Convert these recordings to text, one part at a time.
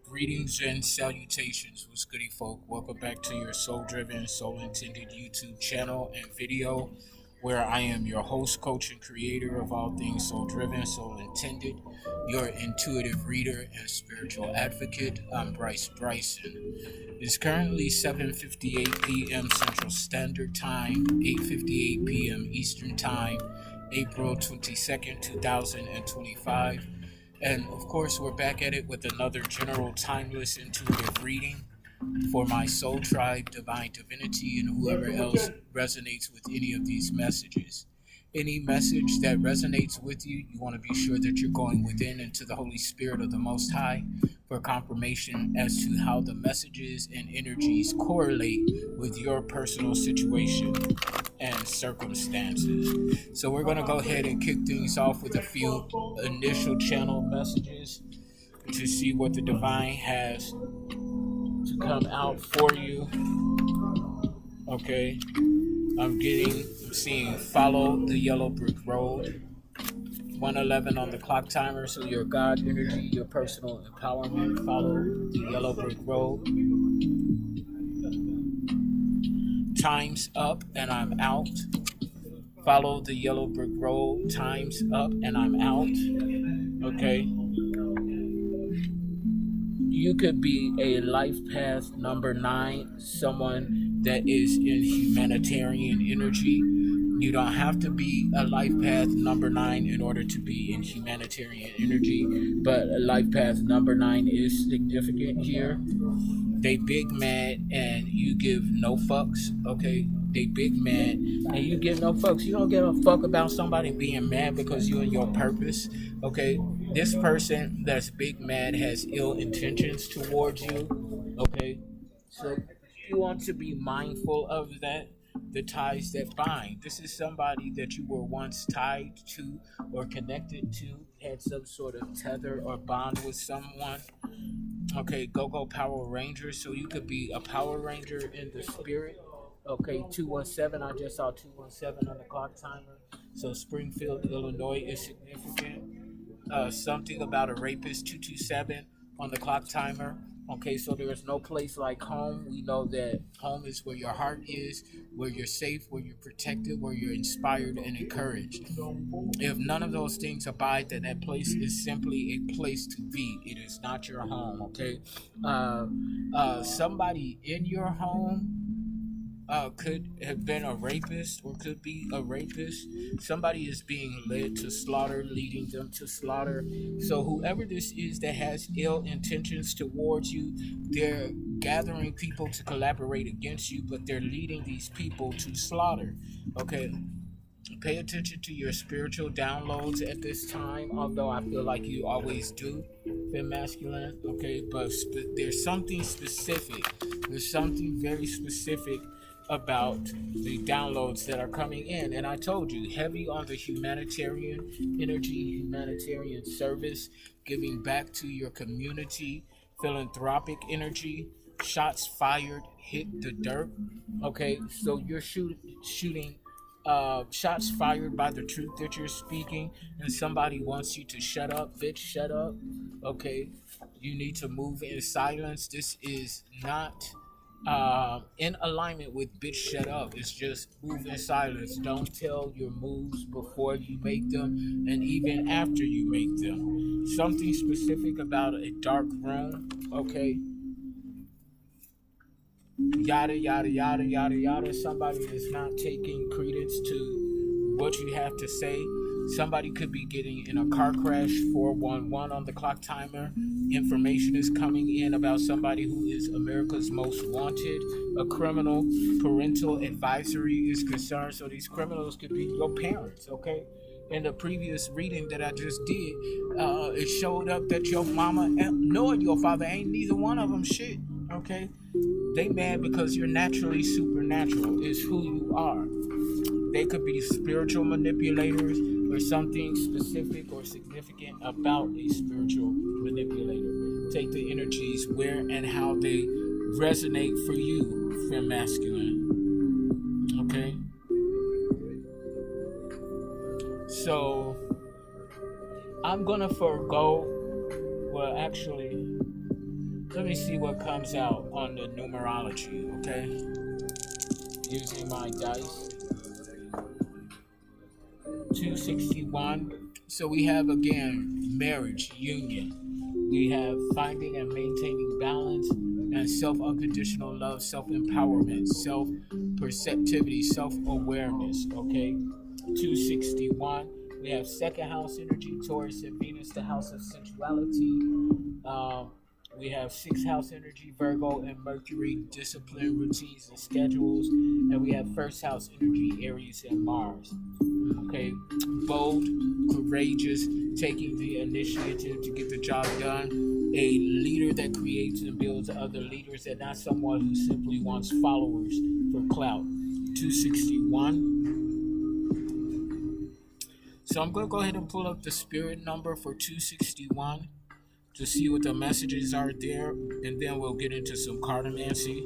Greetings and salutations. What's goody, folk? Welcome back to your soul driven, soul intended YouTube channel and video where I am your host, coach, and creator of all things soul driven, soul intended, your intuitive reader and spiritual advocate. I'm Bryce Bryson. It's currently 7:58 p.m. Central Standard Time, 8:58 p.m. Eastern Time, April 22nd, 2025. And of course, we're back at it with another general timeless intuitive reading for my soul tribe, divine divinity, and whoever else resonates with any of these messages. Any message that resonates with you, you want to be sure that you're going within into the Holy Spirit of the Most High for confirmation as to how the messages and energies correlate with your personal situation and circumstances. So we're going to go ahead and kick things off with a few initial channel messages to see what the divine has to come out for you. Okay, I'm seeing follow the yellow brick road. 111 on the clock timer, so your God energy, your personal empowerment, follow the yellow brick road. Time's up and I'm out. Follow the yellow brick road. Time's up and I'm out. Okay. You could be a life path number 9, someone that is in humanitarian energy. You don't have to be a life path number 9 in order to be in humanitarian energy, but a life path number 9 is significant here. They big mad and you give no fucks, okay? They big mad and you give no fucks. You don't give a fuck about somebody being mad because you're in your purpose, okay? This person that's big mad has ill intentions towards you, okay? So you want to be mindful of that, the ties that bind. This is somebody that you were once tied to or connected to, had some sort of tether or bond with someone. Okay, go Power Rangers. So you could be a Power Ranger in the spirit. Okay, 217. I just saw 217 on the clock timer. So Springfield, Illinois is significant. Something about a rapist, 227 on the clock timer. Okay, so there's no place like home. We know that home is where your heart is, where you're safe, where you're protected, where you're inspired and encouraged. If none of those things abide, then that place is simply a place to be. It is not your home, okay? Somebody in your home could have been a rapist or could be a rapist. Somebody is being led to slaughter, leading them to slaughter. So whoever this is that has ill intentions towards you, they're gathering people to collaborate against you, but they're leading these people to slaughter. Okay, pay attention to your spiritual downloads at this time, although I feel like you always do, fem masculine, okay? But there's something specific. There's something very specific about the downloads that are coming in. And I told you, heavy on the humanitarian energy, humanitarian service, giving back to your community, philanthropic energy, shots fired, hit the dirt. Okay, so you're shooting shots fired by the truth that you're speaking, and somebody wants you to shut up, bitch, shut up. Okay, you need to move in silence. This is not in alignment with bitch, shut up. It's just move in silence. Don't tell your moves before you make them, and even after you make them. Something specific about a dark room. Okay, yada yada yada yada yada. Somebody is not taking credence to what you have to say. Somebody could be getting in a car crash. 411 on the clock timer. Information is coming in about somebody who is America's most wanted. A criminal. Parental advisory is concerned. So these criminals could be your parents, okay? In the previous reading that I just did, it showed up that your mama nor your father ain't neither one of them shit, okay? They mad because you're naturally supernatural, is who you are. They could be spiritual manipulators or something specific or significant about a spiritual manipulator. Take the energies where and how they resonate for you, fem masculine. Okay? So I'm gonna forego, well, actually, Let me see what comes out on the numerology, okay? Using my dice. 261. So we have again marriage, union. We have finding and maintaining balance and self unconditional love, self empowerment, self perceptivity, self awareness. Okay. 261. We have second house energy, Taurus and Venus, the house of sensuality. Um, we have sixth house energy, Virgo and Mercury, discipline, routines, and schedules. And we have first house energy, Aries and Mars. Okay, bold, courageous, taking the initiative to get the job done. A leader that creates and builds other leaders, and not someone who simply wants followers for clout. 261. So I'm going to go ahead and pull up the spirit number for 261 to see what the messages are there, and then we'll get into some cartomancy.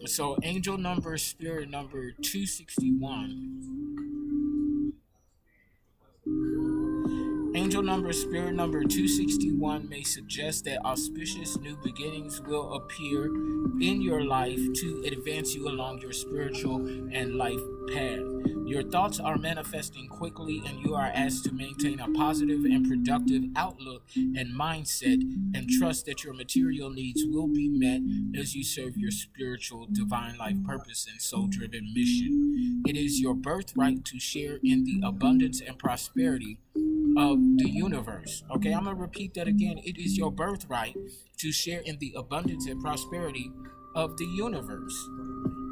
So angel number, spirit number 261. Angel number, spirit number 261 may suggest that auspicious new beginnings will appear in your life to advance you along your spiritual and life path. Your thoughts are manifesting quickly, and you are asked to maintain a positive and productive outlook and mindset, and trust that your material needs will be met as you serve your spiritual divine life purpose and soul-driven mission. It is your birthright to share in the abundance and prosperity of the universe. Okay, I'm gonna repeat that again. It is your birthright to share in the abundance and prosperity of the universe.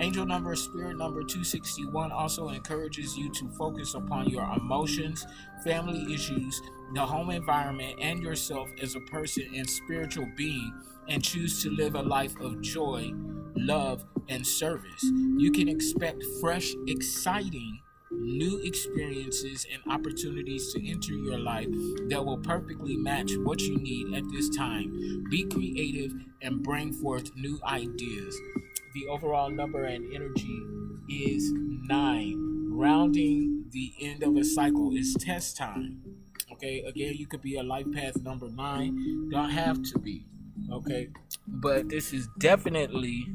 Angel number, spirit number 261 also encourages you to focus upon your emotions, family issues, the home environment, and yourself as a person and spiritual being, and choose to live a life of joy, love, and service. You can expect fresh, exciting, new experiences and opportunities to enter your life that will perfectly match what you need at this time. Be creative and bring forth new ideas. The overall number and energy is 9. Rounding the end of a cycle is test time. Okay, again, you could be a life path number 9. Don't have to be. Okay, but this is definitely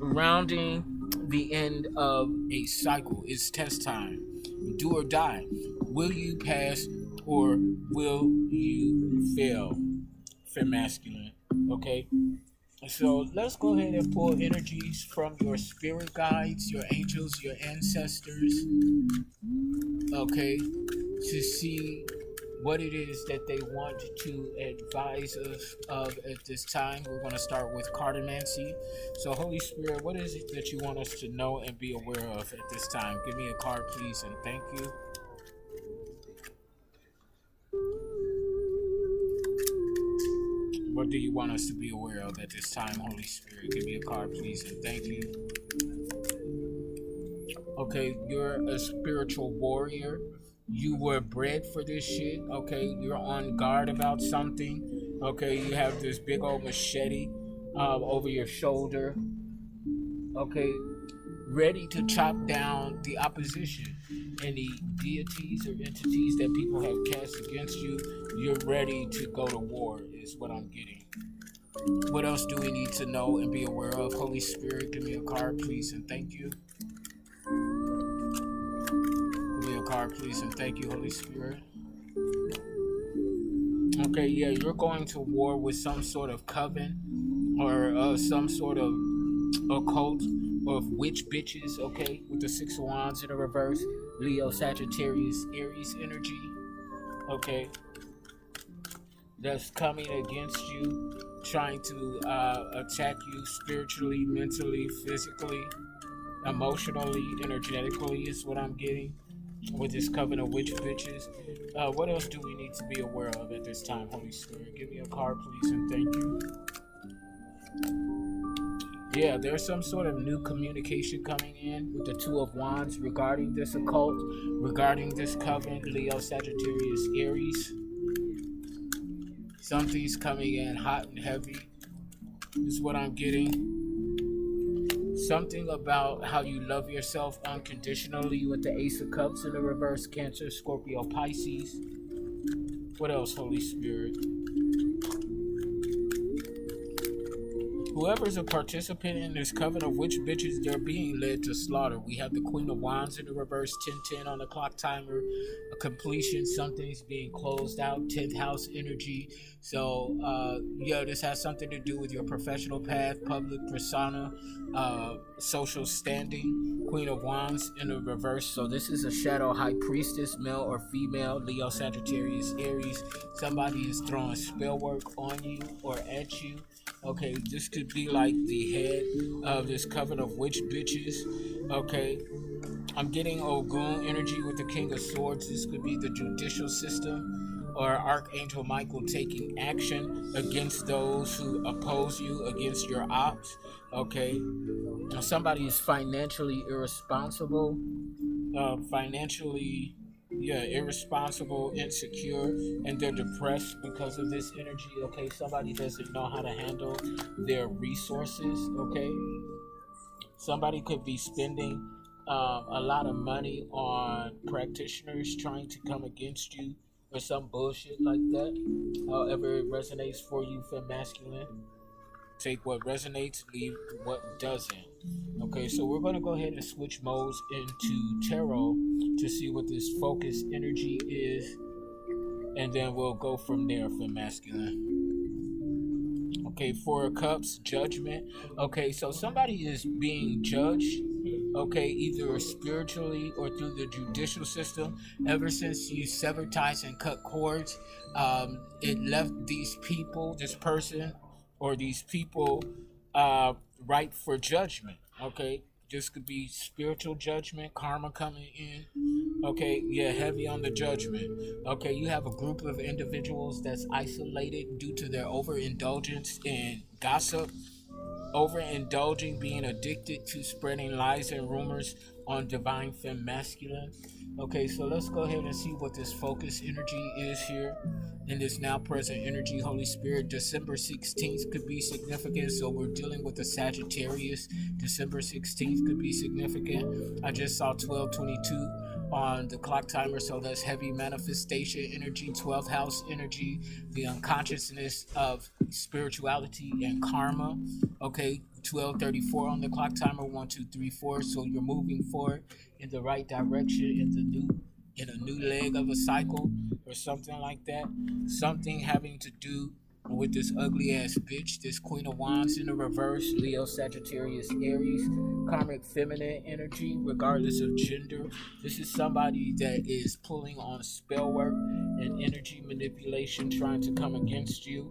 rounding the end of a cycle. It's test time. Do or die. Will you pass or will you fail? For masculine. Okay. So let's go ahead and pull energies from your spirit guides, your angels, your ancestors, okay, to see what it is that they want to advise us of at this time. We're going to start with cartomancy. So Holy Spirit, what is it that you want us to know and be aware of at this time? Give me a card, please, and thank you. What do you want us to be aware of at this time, Holy Spirit? Give me a card, please, and thank you. Okay, you're a spiritual warrior. You were bred for this shit. Okay, you're on guard about something. Okay, you have this big old machete over your shoulder. Okay, ready to chop down the opposition. Any deities or entities that people have cast against you, you're ready to go to war, is what I'm getting. What else do we need to know and be aware of? Holy Spirit, give me a card, please, and thank you. Give me a card, please, and thank you, Holy Spirit. Okay, yeah, you're going to war with some sort of coven or some sort of occult of witch bitches, okay, with the 6 of Wands in the reverse. Leo, Sagittarius, Aries energy, okay, that's coming against you, trying to attack you spiritually, mentally, physically, emotionally, energetically is what I'm getting with this coven of witch bitches. What else do we need to be aware of at this time, Holy Spirit? Give me a card, please, and thank you. Yeah, there's some sort of new communication coming in with the 2 of Wands regarding this occult, regarding this coven, Leo, Sagittarius, Aries. Something's coming in hot and heavy is what I'm getting. Something about how you love yourself unconditionally with the Ace of Cups in the reverse, Cancer, Scorpio, Pisces. What else, Holy Spirit? Whoever is a participant in this coven of witch bitches, they're being led to slaughter. We have the Queen of Wands in the reverse, 1010 on the clock timer, a completion, something's being closed out, 10th house energy. So, yeah, this has something to do with your professional path, public persona, social standing. Queen of Wands in the reverse. So, this is a shadow high priestess, male or female, Leo, Sagittarius, Aries. Somebody is throwing spell work on you or at you. Okay, this could be like the head of this coven of witch bitches. Okay, I'm getting Ogun energy with the King of Swords. This could be the judicial system or Archangel Michael taking action against those who oppose you, against your ops. Okay, somebody is financially irresponsible, financially, yeah, irresponsible, insecure, and they're depressed because of this energy. Okay, somebody doesn't know how to handle their resources. Okay, somebody could be spending a lot of money on practitioners trying to come against you or some bullshit like that. However, it resonates for you, fem masculine. Take what resonates, leave what doesn't. Okay, so we're going to go ahead and switch modes into tarot to see what this focus energy is, and then we'll go from there for masculine. Okay, Four of Cups, judgment. Okay, so somebody is being judged, okay, either spiritually or through the judicial system. Ever since you severed ties and cut cords, it left these people, this person, or these people, ripe for judgment. Okay, this could be spiritual judgment, karma coming in. Okay, yeah, heavy on the judgment. Okay, you have a group of individuals that's isolated due to their overindulgence in gossip, overindulging, being addicted to spreading lies and rumors on divine femme masculine. Okay, so let's go ahead and see what this focus energy is here in this now present energy. Holy Spirit, December 16th could be significant. So we're dealing with the Sagittarius. December 16th could be significant. I just saw 1222 on the clock timer, so that's heavy manifestation energy, 12th house energy, the unconsciousness of spirituality and karma. Okay, 1234 on the clock timer, 1234. So you're moving forward in the right direction in a new leg of a cycle or something like that. Something having to do with this ugly ass bitch, this Queen of Wands in the reverse, Leo, Sagittarius, Aries, karmic feminine energy, regardless of gender. This is somebody that is pulling on spell work and energy manipulation, trying to come against you.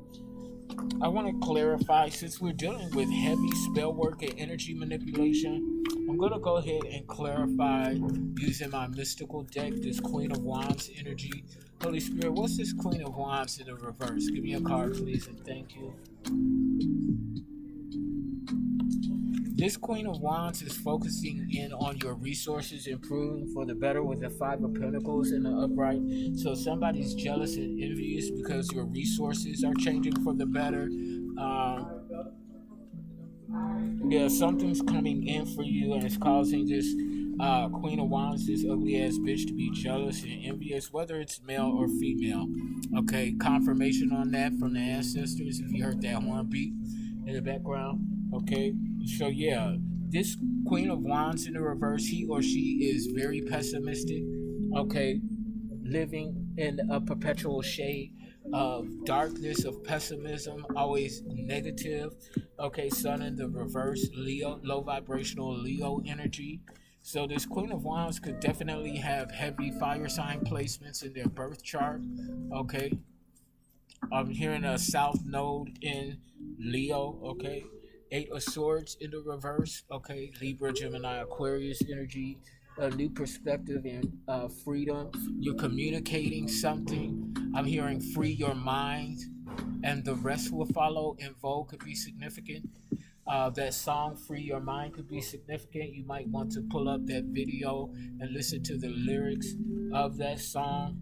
I want to clarify, since we're dealing with heavy spell work and energy manipulation, I'm going to go ahead and clarify using my mystical deck, this Queen of Wands energy. Holy Spirit, what's this Queen of Wands in the reverse? Give me a card, please, and thank you. This Queen of Wands is focusing in on your resources, improving for the better with the Five of Pentacles in the upright. So somebody's jealous and envious because your resources are changing for the better. Yeah, something's coming in for you and it's causing this Queen of Wands, this ugly ass bitch, to be jealous and envious, whether it's male or female. Okay, confirmation on that from the ancestors if you heard that horn beat in the background. Okay, so yeah, this Queen of Wands in the reverse, he or she is very pessimistic. Okay, living in a perpetual shade of darkness, of pessimism, always negative. Okay, Sun in the reverse, Leo, low vibrational Leo energy. So this Queen of Wands could definitely have heavy fire sign placements in their birth chart. Okay, I'm hearing a South Node in Leo. Okay, Eight of Swords in the reverse. Okay, Libra, Gemini, Aquarius energy. A new perspective and freedom. You're communicating something. I'm hearing free your mind, and the rest will follow. In Vogue could be significant. That song "Free Your Mind" could be significant. You might want to pull up that video and listen to the lyrics of that song.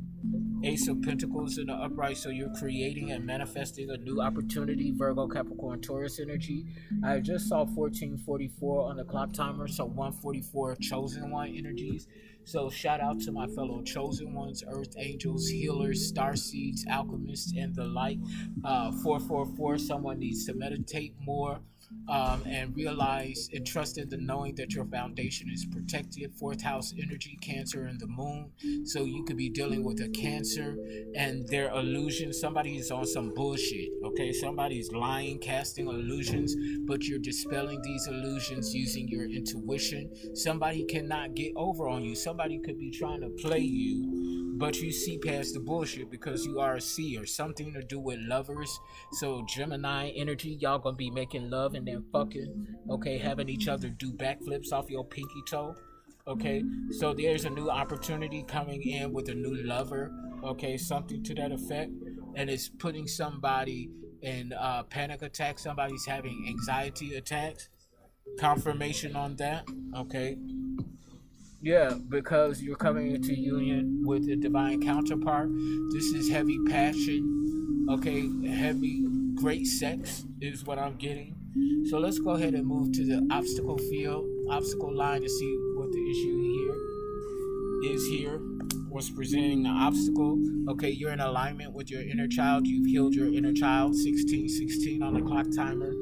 Ace of Pentacles in the upright, so you're creating and manifesting a new opportunity. Virgo, Capricorn, Taurus energy. I just saw 1444 on the clock timer, so 144 chosen one energies. So shout out to my fellow chosen ones, earth angels, healers, starseeds, alchemists, and the like. 444, someone needs to meditate more, and realize and trust in the knowing that your foundation is protected. Fourth house energy, Cancer and the moon. So you could be dealing with a Cancer and their illusion. Somebody is on some bullshit, okay? Somebody's lying, casting illusions, but you're dispelling these illusions using your intuition. Somebody cannot get over on you. Somebody could be trying to play you, but you see past the bullshit because you are a seer. Something to do with lovers. So Gemini energy, y'all gonna be making love and then fucking, okay, having each other do backflips off your pinky toe. Okay, so there's a new opportunity coming in with a new lover. Okay, something to that effect, and it's putting somebody in panic attack. Somebody's having anxiety attacks. Confirmation on that. Okay, yeah, because you're coming into union with a divine counterpart. This is heavy passion, okay? Heavy, great sex is what I'm getting. So let's go ahead and move to the obstacle field, obstacle line to see what the issue here. What's presenting the obstacle. Okay, you're in alignment with your inner child. You've healed your inner child. 1616 on the clock timer.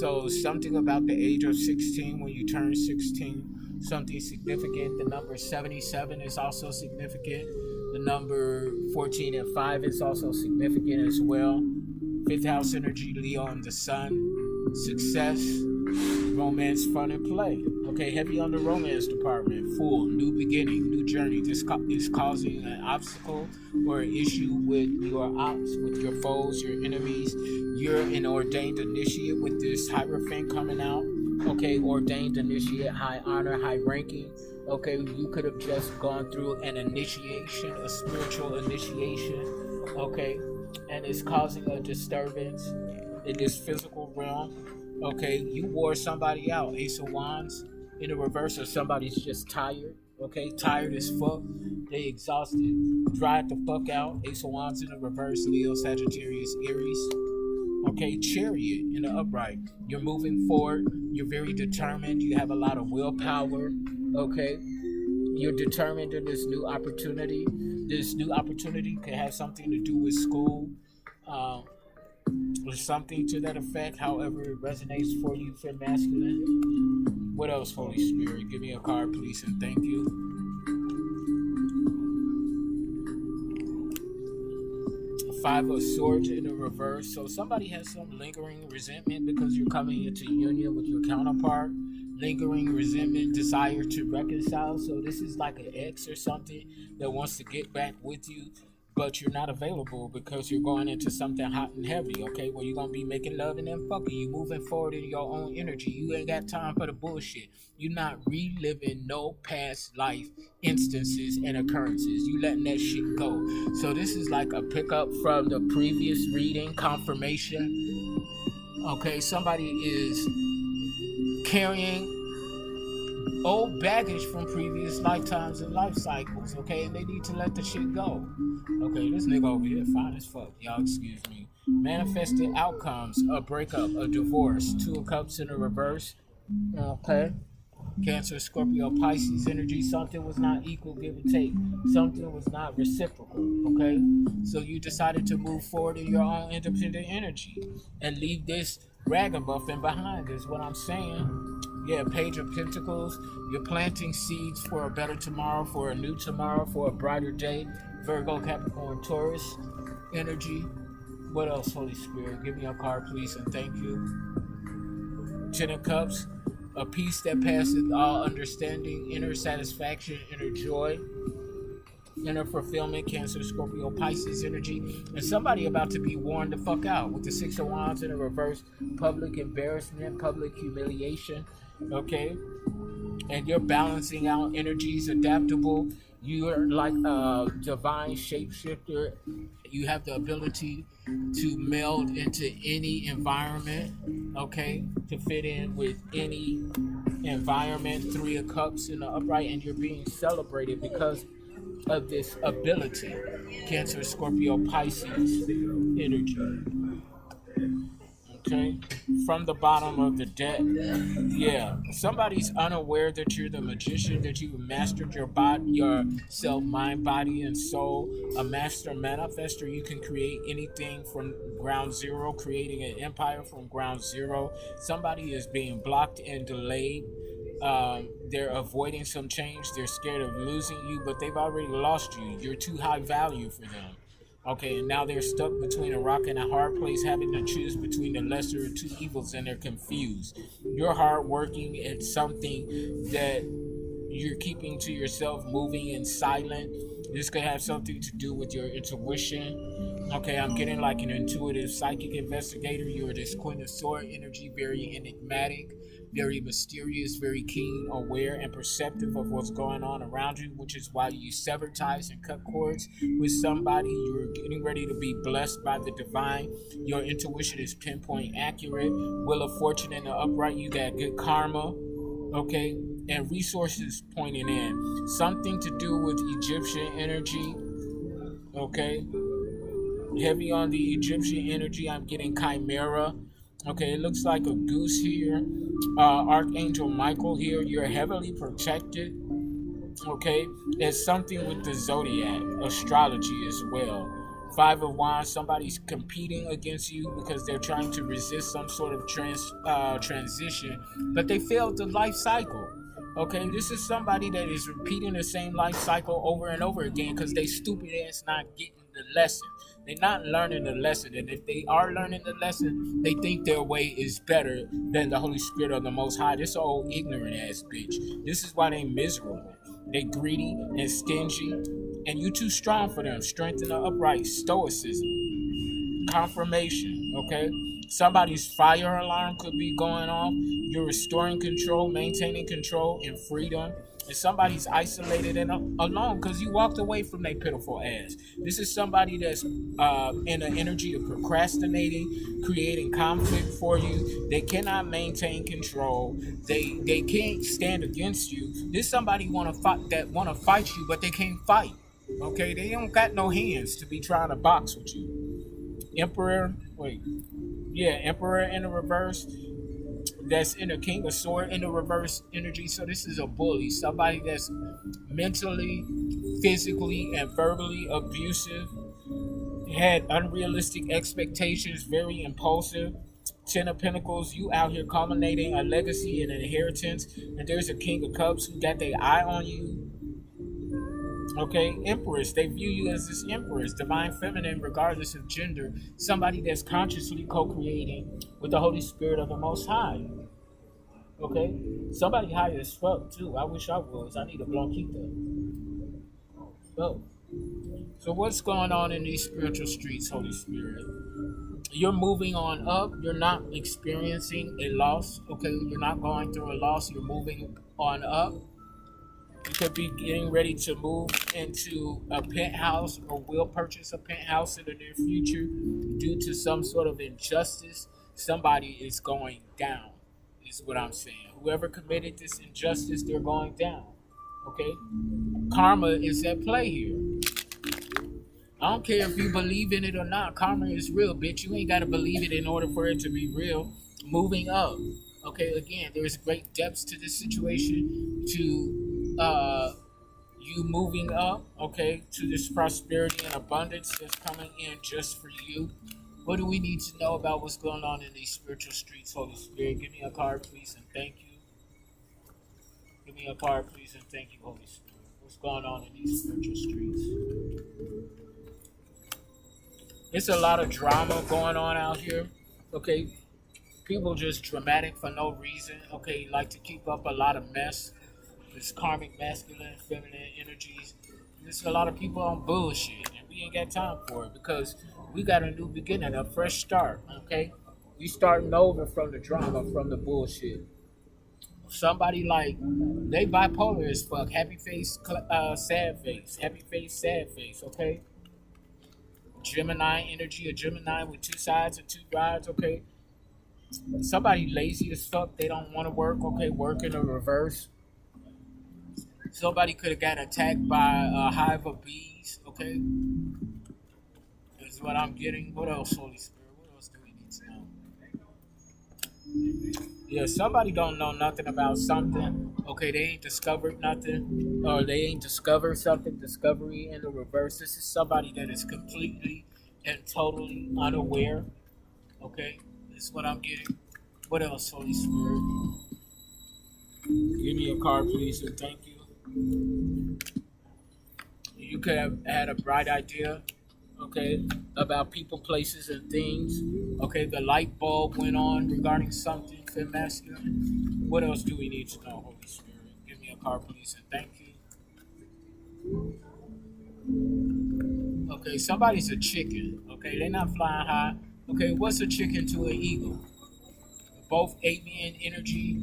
So something about the age of 16, when you turn 16, something significant. The number 77 is also significant. The number 14 and 5 is also significant as well. Fifth house energy, Leo and the sun. Success, romance, fun, and play. Okay, heavy on the romance department. Full, new beginning, new journey. This is causing an obstacle or an issue with your ops, with your foes, your enemies. You're an ordained initiate with this Hierophant coming out. Okay, ordained initiate, high honor, high ranking. Okay, you could have just gone through an initiation, a spiritual initiation. Okay, and it's causing a disturbance in this physical realm. Okay, you wore somebody out. Ace of Wands in the reverse, or somebody's just tired. Okay, tired as fuck. They exhausted, dried the fuck out. Ace of Wands in the reverse, Leo, Sagittarius, Aries. Okay, Chariot in the upright. You're moving forward. You're very determined. You have a lot of willpower. Okay, you're determined in this new opportunity. This new opportunity could have something to do with school. Or something to that effect, however it resonates for you for masculine. What else, Holy Spirit? Give me a card, please, and thank you. Five of Swords in the reverse. So somebody has some lingering resentment because you're coming into union with your counterpart. Lingering resentment, desire to reconcile. So this is like an ex or something that wants to get back with you, but you're not available because you're going into something hot and heavy, okay? Where you're going to be making love and then fucking. You moving forward in your own energy. You ain't got time for the bullshit. You're not reliving no past life instances and occurrences. You letting that shit go. So this is like a pickup from the previous reading, confirmation. Okay, somebody is carrying old baggage from previous lifetimes and life cycles, okay? And they need to let the shit go. Okay, this nigga over here fine as fuck. Y'all excuse me. Manifested outcomes, a breakup, a divorce, Two of Cups in the reverse. Okay. Cancer, Scorpio, Pisces energy. Something was not equal, give and take. Something was not reciprocal, okay? So you decided to move forward in your own independent energy and leave this ragamuffin behind, is what I'm saying. Yeah, Page of Pentacles. You're planting seeds for a better tomorrow, for a new tomorrow, for a brighter day. Virgo, Capricorn, Taurus energy. What else, Holy Spirit? Give me a card, please, and thank you. Ten of Cups. A peace that passes all understanding, inner satisfaction, inner joy, inner fulfillment. Cancer, Scorpio, Pisces energy. And somebody about to be worn the fuck out with the Six of Wands in the reverse. Public embarrassment, public humiliation. Okay? And you're balancing out energies, adaptable. You're like a divine shapeshifter. You have the ability to meld into any environment, okay, to fit in with any environment. Three of Cups in the upright, and you're being celebrated because of this ability. Cancer, Scorpio, Pisces energy. Okay, from the bottom of the deck. Yeah, somebody's unaware that you're the magician, that you've mastered your body, your self, mind, body, and soul. A master manifester. You can create anything from ground zero, creating an empire from ground zero. Somebody is being blocked and delayed. They're avoiding some change. They're scared of losing you, but they've already lost you. You're too high value for them. Okay, and now they're stuck between a rock and a hard place, having to choose between the lesser of two evils, and they're confused. You're hardworking at something that you're keeping to yourself, moving in silent. This could have something to do with your intuition. Okay, I'm getting like an intuitive psychic investigator. You're this Queen of Sword energy, very enigmatic, very mysterious, very keen, aware, and perceptive of what's going on around you, which is why you sever ties and cut cords with somebody. You're getting ready to be blessed by the divine. Your intuition is pinpoint accurate. Wheel of Fortune in the upright, you got good karma. Okay, and resources pointing in. Something to do with Egyptian energy. Okay, heavy on the Egyptian energy. I'm getting Chimera. Okay, it looks like a goose here. Archangel Michael here. You're heavily protected. Okay, there's something with the zodiac, astrology as well. Five of Wands, somebody's competing against you because they're trying to resist some sort of transition, but they failed the life cycle. Okay, this is somebody that is repeating the same life cycle over and over again because they stupid ass not getting the lesson. They're not learning the lesson, and if they are learning the lesson, they think their way is better than the Holy Spirit of the Most High. This old ignorant ass bitch. This is why they miserable. They greedy and stingy, and you too strong for them. Strength in the upright, stoicism, confirmation. Okay, somebody's fire alarm could be going off. You're restoring control, maintaining control and freedom. And somebody's isolated and alone because you walked away from their pitiful ass. This is somebody that's in the energy of procrastinating, creating conflict for you. They cannot maintain control. They can't stand against you. This somebody want to fight you, but they can't fight. Okay, they don't got no hands to be trying to box with you. Emperor, wait, yeah, Emperor in the reverse. That's in the King of Sword in the reverse energy. So this is a bully, somebody that's mentally, physically, and verbally abusive. Had unrealistic expectations, very impulsive. Ten of Pentacles, you out here culminating a legacy and an inheritance, and there's a King of Cups who got their eye on you. Okay, Empress, they view you as this Empress, divine feminine, regardless of gender, somebody that's consciously co-creating with the Holy Spirit of the Most High. Okay, somebody high as fuck too. I wish I was. I need a bronchita. Oh, so what's going on in these spiritual streets, Holy Spirit? You're moving on up. You're not experiencing a loss. Okay, you're not going through a loss. You're moving on up. You could be getting ready to move into a penthouse or will purchase a penthouse in the near future due to some sort of injustice. Somebody is going down, is what I'm saying. Whoever committed this injustice, they're going down. Okay? Karma is at play here. I don't care if you believe in it or not. Karma is real, bitch. You ain't got to believe it in order for it to be real. Moving up. Okay, again, there's great depths to this situation, to you moving up, okay, to this prosperity and abundance that's coming in just for you. What do we need to know about what's going on in these spiritual streets, Holy Spirit? Give me a card, please, and thank you. Give me a card, please, and thank you, Holy Spirit. What's going on in these spiritual streets? It's a lot of drama going on out here, okay? People just dramatic for no reason, okay? Like to keep up a lot of mess. This karmic masculine, feminine energies. There's a lot of people on bullshit, and we ain't got time for it because we got a new beginning, a fresh start, okay? We starting over from the drama, from the bullshit. Somebody like, they bipolar as fuck. Happy face, sad face. Happy face, sad face, okay? Gemini energy, a Gemini with two sides and two rods, okay? Somebody lazy as fuck, they don't want to work, okay? Work in the reverse. Somebody could have got attacked by a hive of bees. Okay, is what I'm getting. What else, Holy Spirit? What else do we need to know? Yeah, somebody don't know nothing about something. Okay, they ain't discovered nothing, or they ain't discovered something. Discovery in the reverse. This is somebody that is completely and totally unaware. Okay, this is what I'm getting. What else, Holy Spirit? Give me a card, please, and thank you. You could have had a bright idea, okay, about people, places, and things. Okay, the light bulb went on regarding something for masculine. What else do we need to know, Holy Spirit? Give me a card, please, and thank you. Okay, somebody's a chicken. Okay, they're not flying high. Okay, what's a chicken to an eagle? Both avian energy.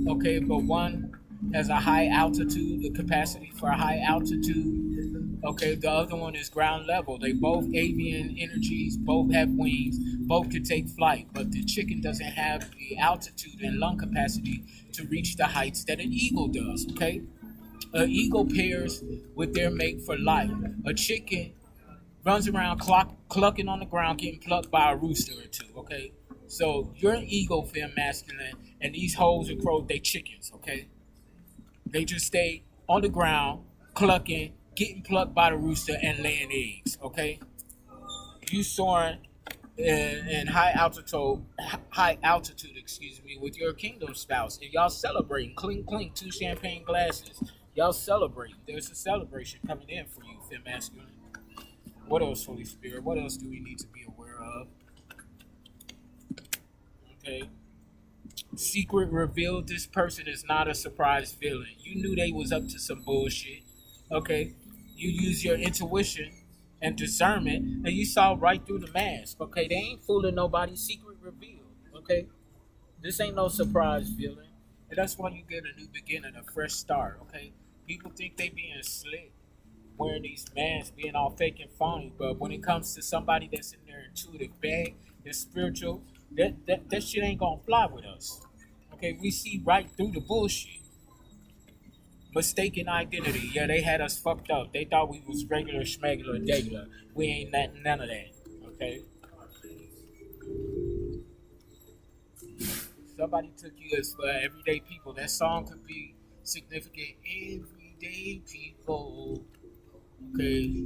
Okay, but one has a high altitude, the capacity for a high altitude. Okay, the other one is ground level. They both avian energies, both have wings, both can take flight, but the chicken doesn't have the altitude and lung capacity to reach the heights that an eagle does. Okay, an eagle pairs with their mate for life. A chicken runs around clucking on the ground, getting plucked by a rooster or two. Okay, so you're an eagle, fem masculine, and these hoes and crows, they chickens. Okay, they just stay on the ground, clucking, getting plucked by the rooster, and laying eggs. Okay, you soaring in high altitude, excuse me, with your kingdom spouse, and y'all celebrating, clink clink, two champagne glasses. Y'all celebrating. There's a celebration coming in for you, fem masculine. What else, Holy Spirit? What else do we need to be aware of? Okay. Secret revealed this person is not a surprise villain. You knew they was up to some bullshit. Okay. You use your intuition and discernment and you saw right through the mask. Okay. They ain't fooling nobody. Secret revealed. Okay. This ain't no surprise villain. And that's why you get a new beginning, a fresh start. Okay. People think they being slick, wearing these masks, being all fake and phony. But when it comes to somebody that's in their intuitive bag, that's spiritual, that shit ain't gonna fly with us. Okay, we see right through the bullshit. Mistaken identity. Yeah, they had us fucked up. They thought we was regular, schmegular, degular. We ain't none of that. Okay. Somebody took you as everyday people. That song could be significant. Everyday people. Okay.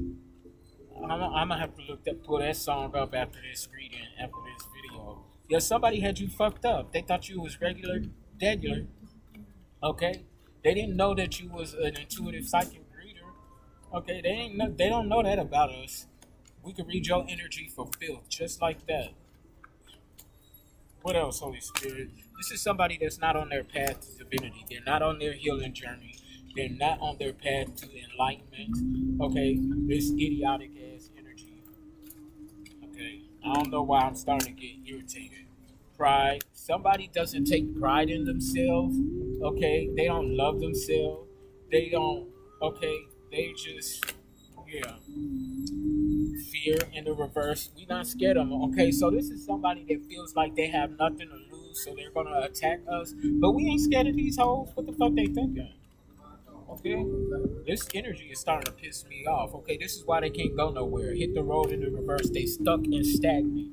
I'm gonna have to pull that song up after this reading, after this video. Yeah, somebody had you fucked up. They thought you was regular. Okay, they didn't know that you was an intuitive psychic reader. Okay, they don't know that about us. We can read your energy for filth, just like that. What else, Holy Spirit? This is somebody that's not on their path to divinity. They're not on their healing journey. They're not on their path to enlightenment. Okay, this idiotic ass energy. Okay, I don't know why I'm starting to get irritated. Pride. Somebody doesn't take pride in themselves. Okay, they don't love themselves. They don't. Okay, they just, yeah. Fear in the reverse. We not scared of them. Okay, so this is somebody that feels like they have nothing to lose, so they're gonna attack us. But we ain't scared of these hoes. What the fuck they thinking? Okay, this energy is starting to piss me off. Okay, this is why they can't go nowhere. Hit the road in the reverse. They stuck and stagnated.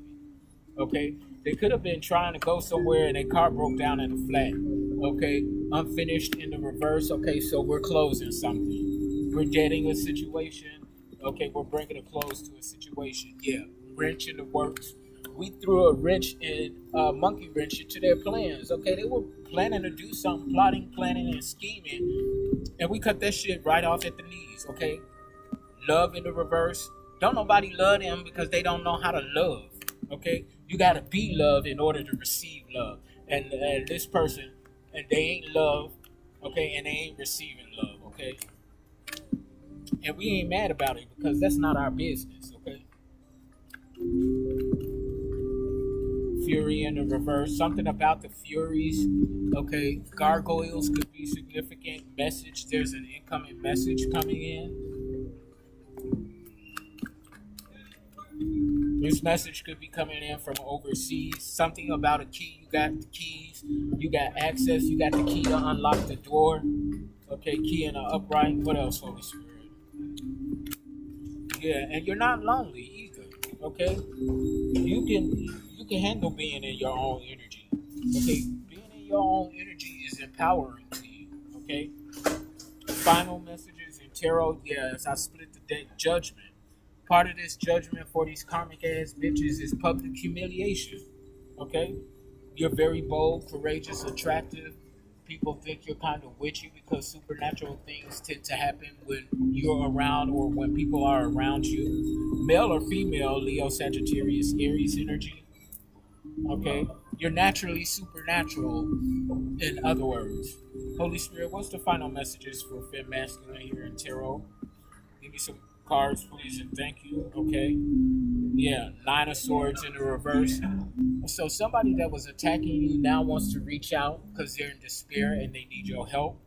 Okay, they could have been trying to go somewhere and their car broke down in a flat. Okay, unfinished in the reverse. Okay, so we're closing something. We're getting a situation. Okay, we're bringing a close to a situation. Yeah, wrench in the works. We threw a wrench in, monkey wrench into their plans. Okay, they were planning to do something, plotting, planning, and scheming, and we cut that shit right off at the knees. Okay, love in the reverse. Don't nobody love them because they don't know how to love. Okay, you gotta be loved in order to receive love. And this person, and they ain't love. Okay, and they ain't receiving love. Okay, and we ain't mad about it because that's not our business. Okay, fury in the reverse. Something about the furies. Okay, gargoyles could be significant. Message. There's an incoming message coming in. This message could be coming in from overseas. Something about a key. You got the keys. You got access. You got the key to unlock the door. Okay, key in the upright. What else, Holy Spirit? Yeah, and you're not lonely either. Okay, you can handle being in your own energy. Okay, being in your own energy is empowering to you. Okay, final messages in tarot. Yes, I split the deck judgment. Part of this judgment for these karmic ass bitches is public humiliation. Okay, you're very bold, courageous, attractive. People think you're kind of witchy because supernatural things tend to happen when you're around or when people are around you. Male or female, Leo, Sagittarius, Aries energy. Okay, you're naturally supernatural. In other words, Holy Spirit, what's the final messages for Fem Masculine here in Tarot? Give me some cards, please, and thank you. Okay, yeah, Nine of Swords in the reverse. So somebody that was attacking you now wants to reach out because they're in despair and they need your help.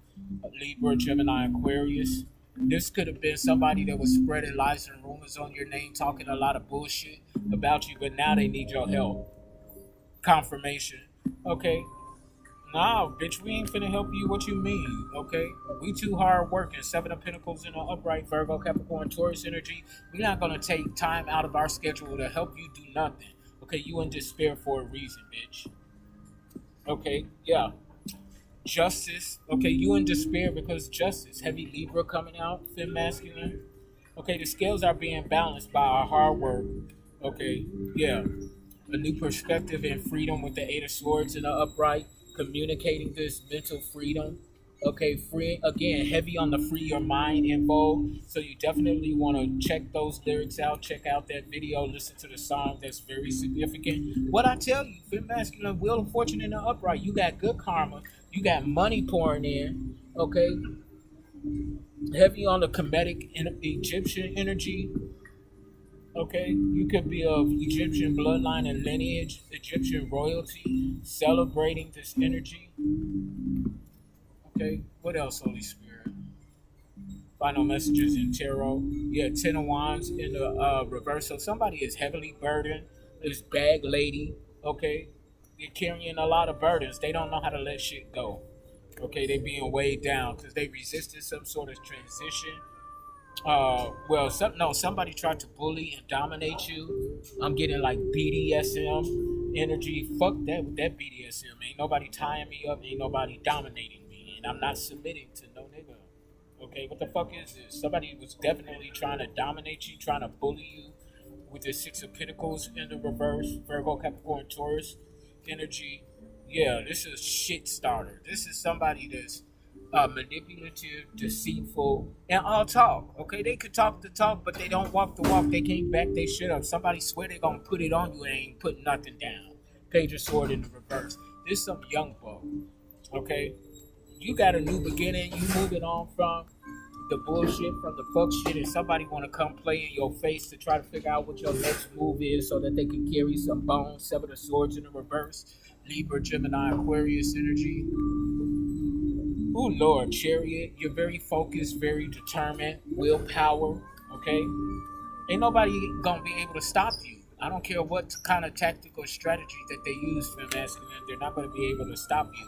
Libra, Gemini, Aquarius. This could have been somebody that was spreading lies and rumors on your name, talking a lot of bullshit about you, but now they need your help. Confirmation. Okay. Nah, bitch, we ain't finna help you. What you mean? Okay. We too hard working. Seven of Pentacles in the upright, Virgo, Capricorn, Taurus energy. We're not gonna take time out of our schedule to help you do nothing. Okay, you in despair for a reason, bitch. Okay, yeah. Justice. Okay, you in despair because justice. Heavy Libra coming out, Fem Masculine. Okay, the scales are being balanced by our hard work. Okay, yeah. A new perspective and freedom with the Eight of Swords in the upright, communicating this mental freedom. Okay, free again, heavy on the free your mind info. So you definitely want to check those lyrics out, check out that video, listen to the song. That's very significant. What I tell you, Fem Masculine, Wheel of Fortune in the upright, you got good karma, you got money pouring in. Okay, heavy on the comedic Egyptian energy. Okay, you could be of Egyptian bloodline and lineage, Egyptian royalty, celebrating this energy. Okay, what else, Holy Spirit? Final messages in tarot. Yeah, Ten of Wands in the reverse. So somebody is heavily burdened. This bag lady. Okay, they're carrying a lot of burdens. They don't know how to let shit go. Okay, they being weighed down because they resisted some sort of transition. Well, somebody tried to bully and dominate you. I'm getting like BDSM energy. Fuck that with that BDSM. Ain't nobody tying me up. Ain't nobody dominating me, and I'm not submitting to no nigga. Okay, what the fuck is this? Somebody was definitely trying to dominate you, trying to bully you with the Six of Pentacles in the reverse. Virgo, Capricorn, Taurus energy. Yeah, this is shit starter. This is somebody that's manipulative, deceitful, and all talk. Okay, they could talk the talk, but they don't walk the walk. They can't back their shit up. Somebody swear they gonna put it on you and ain't putting nothing down. Page of Sword in the reverse. This some young buck. Okay, you got a new beginning. You moving on from the bullshit, from the fuck shit, and somebody want to come play in your face to try to figure out what your next move is so that they can carry some bones. Seven of Swords in the reverse. Libra, Gemini, Aquarius energy. Oh Lord, Chariot, you're very focused, very determined, willpower. Okay, ain't nobody gonna be able to stop you. I don't care what kind of tactical strategy that they use for masculine, they're not gonna be able to stop you.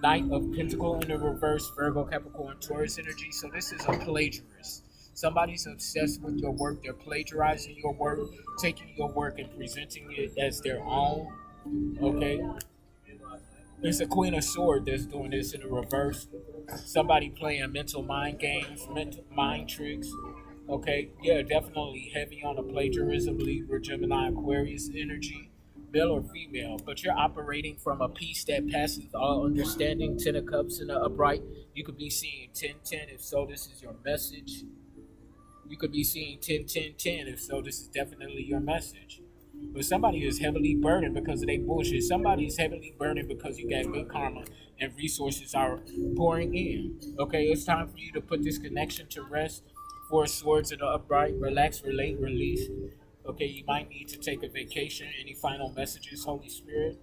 Knight of Pentacle in the reverse, Virgo, Capricorn, Taurus energy. So this is a plagiarist. Somebody's obsessed with your work. They're plagiarizing your work, taking your work and presenting it as their own. Okay, it's a Queen of Swords that's doing this in the reverse. Somebody playing mental mind games, mental mind tricks. Okay, yeah, definitely heavy on the plagiarism, Libra, Gemini, Aquarius energy, male or female. But you're operating from a peace that passes all understanding. Ten of Cups in the upright. You could be seeing 10-10. If so, this is your message. You could be seeing 10-10-10. If so, this is definitely your message. But somebody is heavily burdened because of their bullshit. Somebody is heavily burdened because you got good karma and resources are pouring in. Okay, it's time for you to put this connection to rest. Four swords in the upright. Relax, relate, release. Okay, you might need to take a vacation. Any final messages, Holy Spirit?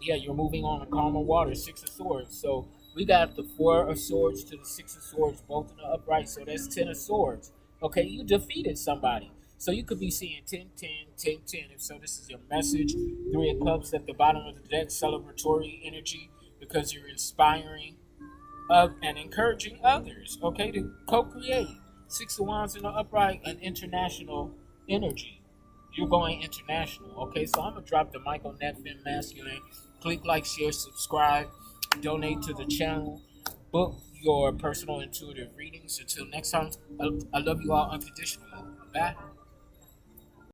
Yeah, you're moving on to calmer water. Six of Swords. So we got the Four of Swords to the Six of Swords, both in the upright. So that's Ten of Swords. Okay, you defeated somebody. So you could be seeing 10, 10, 10, 10. If so, this is your message. Three of Cups at the bottom of the deck, celebratory energy, because you're inspiring and encouraging others, okay, to co-create. Six of Wands in the upright, and international energy. You're going international, okay? So I'm gonna drop the mic on that, Fem Masculine. Click like, share, subscribe, donate to the channel, book your personal intuitive readings. Until next time, I love you all unconditionally. Bye.